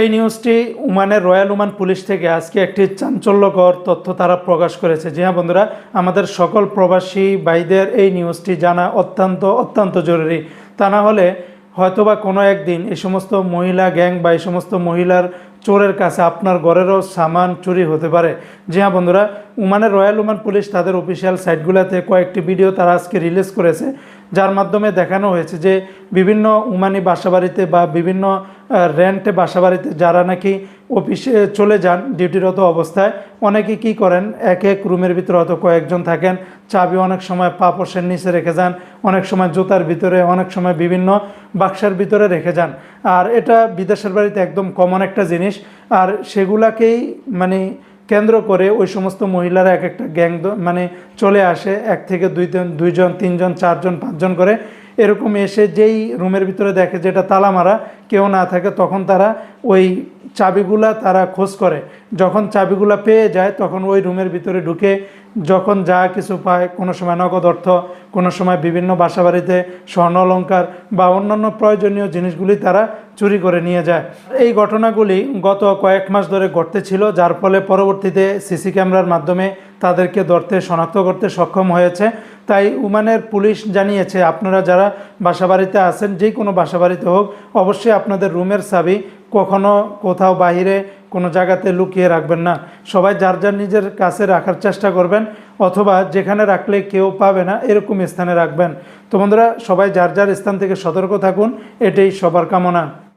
এই নিউজটি ওমানের রয়্যাল ওমান পুলিশ থেকে আজকে একটি চাঞ্চল্যকর তথ্য তারা প্রকাশ করেছে। জি হ্যাঁ বন্ধুরা, আমাদের সকল প্রবাসী ভাইদের এই নিউজটি জানা অত্যন্ত অত্যন্ত জরুরি। তা না হলে হয়তোবা কোনো একদিন এই সমস্ত মহিলা গ্যাং বা এই সমস্ত মহিলার চোরের কাছে আপনার ঘরেরও সামান চুরি হতে পারে। জি হ্যাঁ বন্ধুরা, ওমানের রয়্যাল ওমান পুলিশ তাদের অফিসিয়াল সাইটগুলোতে কয়েকটি ভিডিও তারা আজকে রিলিজ করেছে, যার মাধ্যমে দেখানো হয়েছে যে বিভিন্ন ওমানি বাসাবাড়িতে বা বিভিন্ন রেন্টে বাসাবাড়িতে যারা নাকি অফিসে চলে যান ডিউটিরত অবস্থায়, অনেকে কি করেন, এক এক রুমের ভিতরে হয়তো কয়েকজন থাকেন, চাবি অনেক সময় পা পোষের নিচে রেখে যান, অনেক সময় জুতার ভিতরে, অনেক সময় বিভিন্ন বাক্সের ভিতরে রেখে যান। আর এটা বিদেশের বাড়িতে একদম কমন একটা জিনিস। আর সেগুলাকেই মানে কেন্দ্র করে ওই সমস্ত মহিলারা এক একটা গ্যাং চলে আসে, এক থেকে দুইজন, তিনজন, চারজন, পাঁচজন করে এরকম এসে যেই রুমের ভিতরে দেখে যেটা তালা মারা, কেউ না থাকে, তখন তারা ওই চাবিগুলা তারা খোঁজ করে। যখন চাবিগুলা পেয়ে যায় তখন ওই রুমের ভিতরে ঢুকে যখন যা কিছু পায়, কোনো সময় নগদ অর্থ, কোনো সময় বিভিন্ন বাসাবাড়িতে স্বর্ণ অলংকার বা অন্যান্য প্রয়োজনীয় জিনিসগুলি তারা চুরি করে নিয়ে যায়। এই ঘটনাগুলি গত কয়েক মাস ধরে ঘটতেছিল, যার ফলে পরবর্তীতে সিসি ক্যামেরার মাধ্যমে তাদেরকে ধরতে, শনাক্ত করতে সক্ষম হয়েছে। তাই ওমানের পুলিশ জানিয়েছে, আপনারা যারা বাসাবাড়িতে আছেন, যে কোনো বাসাবাড়িতে হোক, অবশ্যই আপনাদের রুমের চাবি কখনো কোথাও বাহিরে কোনো জায়গাতে লুকিয়ে রাখবেন না। সবাই যার যার নিজের কাছে রাখার চেষ্টা করবেন, অথবা যেখানে রাখলে কেউ পাবে না এরকম স্থানে রাখবেন। তো বন্ধুরা, সবাই যার যার স্থান থেকে সতর্ক থাকুন, এটাই সবার কামনা।